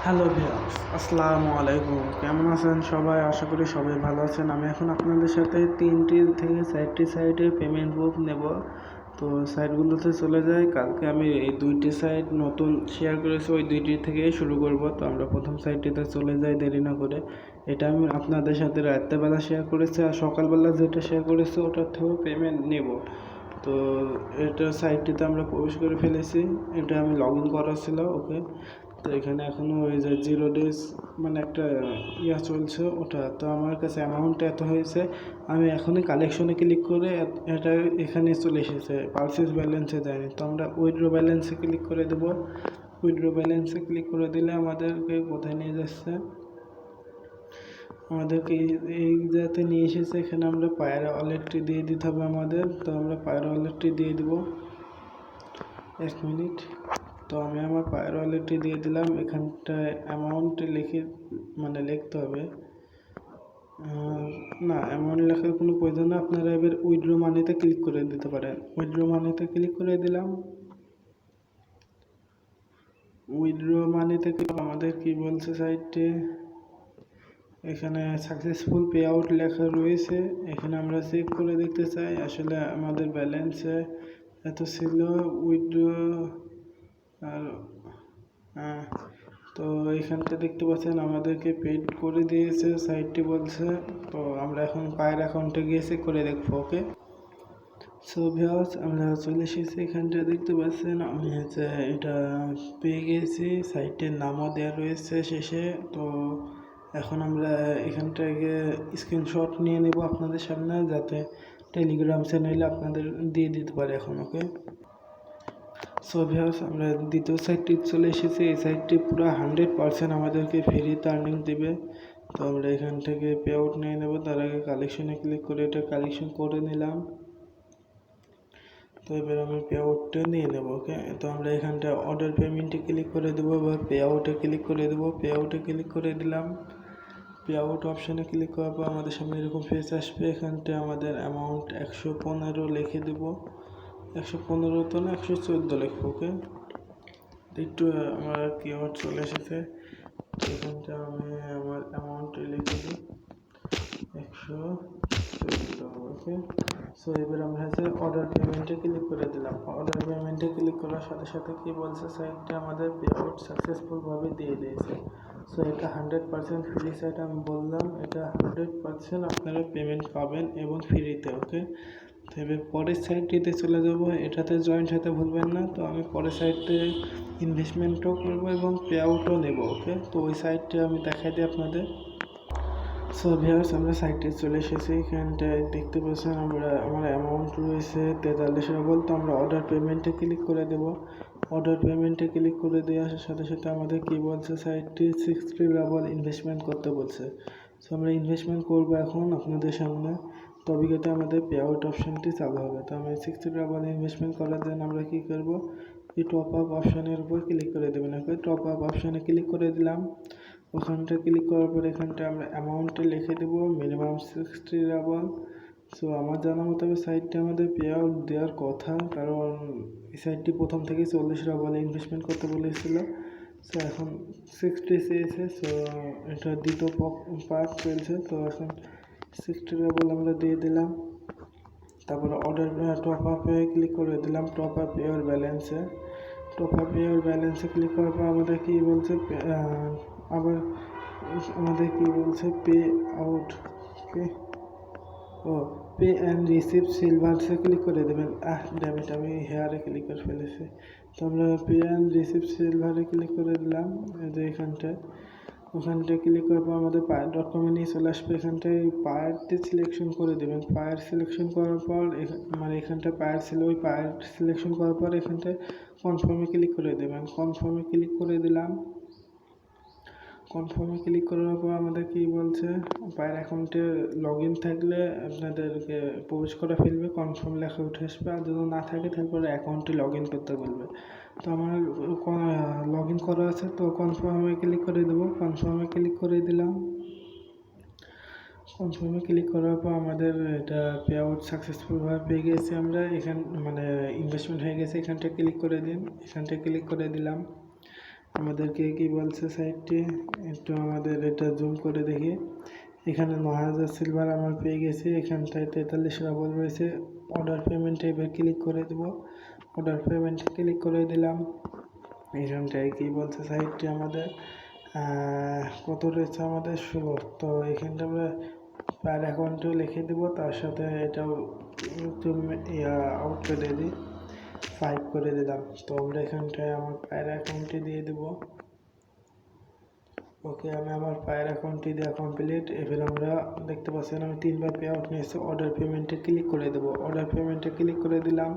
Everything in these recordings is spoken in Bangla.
হ্যালো ভিউয়ার্স, আসসালামু আলাইকুম। কেমন আছেন সবাই? আশা করি সবাই ভালো আছেন। আমি এখন আপনাদের সাথে 3টি থেকে 4টি সাইটে পেমেন্ট প্রুফ নেব। তো সাইটগুলোতে চলে যাই। কালকে আমি এই 2টি সাইট নতুন শেয়ার করেছি, ওই 2টি থেকেই শুরু করব। তো আমরা প্রথম সাইটটিতে চলে যাই দেরি না করে। এটা আমি আপনাদের সাথে রাত্রেবেলা শেয়ার করেছি, আর সকালবেলা যেটা শেয়ার করেছি ওটার থেকেও পেমেন্ট নেব। তো এটা সাইটটিতে আমরা প্রবেশ করে ফেলেছি। এটা আমি লগ ইন করা ছিল, ওকে। তো এখানে এখনও ওই যে 0 ডেজ মানে একটা চলছে ওটা। তো আমার কাছে অ্যামাউন্ট এত হয়েছে, আমি এখনই কালেকশনে ক্লিক করে এটা এখানে চলে এসেছে, পারচেজ ব্যালেন্সে যায়নি। তো আমরা উইথড্র ব্যালেন্সে ক্লিক করে দেবো। উইথড্র ব্যালেন্সে ক্লিক করে দিলে আমাদেরকে কোথায় নিয়ে যাচ্ছে, আমাদেরকে এই জায়গাতে নিয়ে এসেছে। এখানে আমরা পায়ের ওয়ালেটটি দিয়ে দিতে হবে আমাদের। তো আমরা পায়ের ওয়ালেটটি দিয়ে দিব। 1 মিনিট। তো আমি আমার পায়ের ওয়ালেটটি দিয়ে দিলাম। এখানটায় অ্যামাউন্ট লিখতে হবে। না, অ্যামাউন্ট লেখার কোনো প্রয়োজন না। আপনারা এবার উইথড্র মানিতে ক্লিক করে দিতে পারেন। উইথড্র মানিতে ক্লিক করে দিলাম। উইথড্র মানি থেকে আমাদের কি বলছে সাইটে, এখানে সাকসেসফুল পে আউট লেখা রয়েছে। এখানে আমরা চেক করে দেখতে চাই আসলে আমাদের ব্যালেন্সে এত ছিল উইথড্র। আর তো এখানটা দেখতে পাচ্ছেন আমাদেরকে পেড করে দিয়েছে সাইটটি বলছে। তো আমরা এখন পায়ের অ্যাকাউন্টে গিয়ে চেক করে দেখবো, ওকে। সো ভিউয়ার্স, আমরা চলে এসেছি। এখানটা দেখতে পাচ্ছেন আমি এটা পেয়ে গেছি। সাইটের নামও দেওয়া রয়েছে শেষে। তো এখন আমরা এখানটাকে স্ক্রিনশট নিয়ে নেব আপনাদের সামনে, যাতে টেলিগ্রাম চ্যানেলে আপনাদের দিয়ে দিতে পারে এখন, ওকে। সো ভিউয়ার্স, আমরা দ্বিতীয় সাইটটি চলে এসেছি। এই সাইটটি পুরো 100% আমাদেরকে ফ্রিতে আর্নিং দেবে। তো আমরা এখান থেকে পে আউট নিয়ে নেব। তার আগে কালেকশনে ক্লিক করে এটা কালেকশন করে নিলাম। তো এবার আমি পে আউটটা নিয়ে নেব, ওকে। তো আমরা এখানটা অর্ডার পেমেন্টে ক্লিক করে দেবো বা পে আউটে ক্লিক করে দেবো। পে আউটে ক্লিক করে দিলাম। পে আউট অপশানে ক্লিক করার পর আমাদের সামনে এরকম পেজ আসবে। এখানটা আমাদের অ্যামাউন্ট 115 লিখে দেবো। 115 তো না, 114 লিখবো, ওকে। একটু আমার কিওয়ার্ড চলে এসেছে। এখানটা আমি আমার অ্যামাউন্টে লিখে দিই 114, ওকে। সো এবার আমরা অর্ডার পেমেন্টে ক্লিক করে দিলাম। অর্ডার পেমেন্টে ক্লিক করার সাথে সাথে কি বলছে সাইটটা, আমাদের পে আউট সাকসেসফুলভাবে দিয়ে দিয়েছে। সো এটা 100% ফ্রি সাইট। আমি বললাম এটা 100% আপনারা পেমেন্ট পাবেন এবং ফ্রিতে, ওকে। তো এবার পরের সাইটটিতে চলে যাব। এটাতে জয়েন্ট হতে ভুলবেন না। তো আমি পরের সাইটে ইনভেস্টমেন্টও করব এবং পে আউটও নেব, ওকে। তো ওই সাইটটা আমি দেখাই দিই আপনাদের। সো ভিউয়ার্স, আমরা সাইটে চলে এসেছি। এখানটায় দেখতে পাচ্ছেন আমার অ্যামাউন্ট রয়েছে 43 রুবল। তো আমরা অর্ডার পেমেন্টে ক্লিক করে দেব। অর্ডার পেমেন্টে ক্লিক করে দেওয়ার সাথে সাথে আমাদের কি বলছে সাইটটি 60 রুবল ইনভেস্টমেন্ট করতে বলছে। সো আমরা ইনভেস্টমেন্ট করব এখন আপনাদের সামনে। তবে কিন্তু আমাদের পে আউট অপশানটি চালু হবে। তো আমি 60 রুবল ইনভেস্টমেন্ট করার জন্য আমরা কি করব, এই টপ আপ অপশানের উপর ক্লিক করে দেবেন, ওকে। টপ আপ অপশানে ক্লিক করে দিলাম। ওখানটা ক্লিক করার পর এখানটা আমরা অ্যামাউন্টটা লিখে দেবো, মিনিমাম 60 রুবল। সো আমার জানা মতো সাইটটি আমাদের পে আউট দেওয়ার কথা, কারণ এই সাইটটি প্রথম থেকেই 40 রুবল ইনভেস্টমেন্ট করতে বলেছিল। সো এখন 60 চেয়েছে। সো এটা দ্বিতীয় পার্ট চলছে। তো এখন 60 রুবল আমরা দিয়ে দিলাম। তারপরে অর্ডার টপ আপে ক্লিক করে দিলাম, টপ আপ ইওর ব্যালেন্সে। টপ আপ ইওর ব্যালেন্সে ক্লিক করার পর আমাদের কি বলছে, আবার আমাদের কি বলছে পে আউট, ওকে। ও পে অ্যান্ড রিসিভ সিলভারসে ক্লিক করে দেবেন। ড্যামেট, আমি হেয়ারে ক্লিক করে ফেলেছি। তো আমরা পে অ্যান্ড রিসিভ সিলভারে ক্লিক করে দিলাম। যে এখানটায় ওখানটায় ক্লিক করার পর আমাদের পায়ার ডটকমে নিয়ে চলে আসবে। এখানটায় পায়ারটি সিলেকশন করে দেবেন। পায়ার সিলেকশন করার পর এখানটায় পায়ার ছিল, ওই পায়ার সিলেকশন করার পর এখানটায় কনফার্মে ক্লিক করে দেবেন। কনফার্মে ক্লিক করে দিলাম। কনফার্মে ক্লিক করার পর আমাদের কি বলছে, পায়ের অ্যাকাউন্টে লগ ইন থাকলে আপনাদেরকে প্রবেশ করা ফেলবে, কনফার্ম লেখা উঠে আসবে। আর যদি না থাকে তারপরে অ্যাকাউন্টে লগ ইন করতে বলবে। তো আমার লগ ইন করা আছে, তো কনফার্মে ক্লিক করে দেবো। কনফার্মে ক্লিক করে দিলাম। কনফার্মে ক্লিক করার পর আমাদের এটা পে আউট সাকসেসফুলভাবে পেয়ে গেছি আমরা। ইনভেস্টমেন্ট হয়ে গেছে। এখানটা ক্লিক করে দিন। এখানটা ক্লিক করে দিলাম। আমাদেরকে কি বলছে সাইটটি, একটু আমাদের এটা জুম করে দেখি। এখানে 9000 সিলভার আমার পেয়ে গেছি, এখানটায় 43 রাবল রয়েছে। অর্ডার পেমেন্টে এবার ক্লিক করে দেব। অর্ডার পেমেন্টে ক্লিক করে দিলাম। এখানটায় কি বলছে সাইটটি আমাদের কত রয়েছে আমাদের 16। তো এখানটা আমরা পার অ্যাকাউন্টেও লিখে দেবো, তার সাথে এটাও একটু আউট করে দিই, 5 করে দিলাম। তো আমরা এখানটায় আমার পায়ের অ্যাকাউন্টে দিয়ে দেবো। ওকে, আমি আমার পায়ের অ্যাকাউন্টটি দেওয়া কমপ্লিট। এবার আমরা দেখতে পাচ্ছেন আমি 3বার পে আউট নিয়েছি। অর্ডার পেমেন্টে ক্লিক করে দেবো। অর্ডার পেমেন্টে ক্লিক করে দিলাম।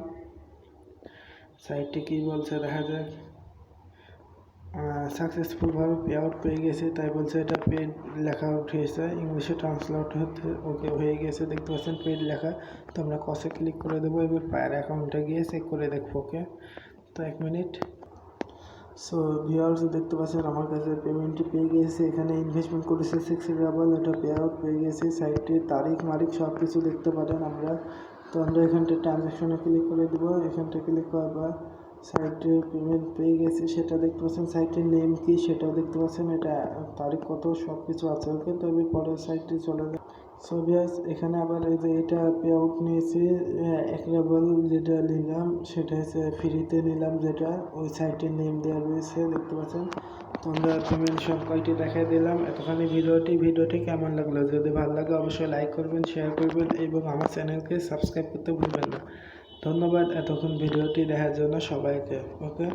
সাইটটি কি বলছে দেখা যাক। সাকসেসফুলভাবে পে আউট পেয়ে গেছে, তাই বলছে এটা পেড লেখা উঠেছে, ইংলিশে ট্রান্সলেট হতে ওকে হয়ে গেছে, দেখতে পাচ্ছেন পেড লেখা। তো আমরা কসে ক্লিক করে দেবো। এবার পায়ের অ্যাকাউন্টে গিয়ে চেক করে দেখবো। ওকে, তো 1 মিনিট। সো ভিউয়ার্স দেখতে পাচ্ছেন আমার কাছে পেমেন্টটি পেয়ে গেছে। এখানে ইনভেস্টমেন্ট করেছে 60 রাবল, এটা পে আউট পেয়ে গেছে। সাইটটির তারিখ মারিখ সব কিছু দেখতে পারেন আমরা। তো আমরা এখানটা ট্রানজ্যাকশনে ক্লিক করে দেবো। এখানটা ক্লিক করার পর সাইটের পেমেন্ট পেয়ে গেছে সেটা দেখতে পাচ্ছেন। সাইটের নেম কি সেটাও দেখতে পাচ্ছেন, এটা তারিখ কত সব কিছু আছে। ওকে, তো আমি পরের সাইটটি চলে যাই। সো ভিউয়ার্স এখানে আবার এই যে এটা পে আউট নিয়েছি 1 রাবল, যেটা নিলাম সেটা হচ্ছে ফ্রিতে নিলাম, যেটা ওই সাইটের নেম দেওয়া রয়েছে দেখতে পাচ্ছেন। তো আমরা পেমেন্ট সব কয়টি দেখাই দিলাম। এতখানি ভিডিওটি কেমন লাগলো? যদি ভালো লাগে অবশ্যই লাইক করবেন, শেয়ার করবেন এবং আমার চ্যানেলকে সাবস্ক্রাইব করতে ভুলবেন না। ধন্যবাদ এতক্ষণ ভিডিওটি দেখার জন্য সবাইকে। ওকে।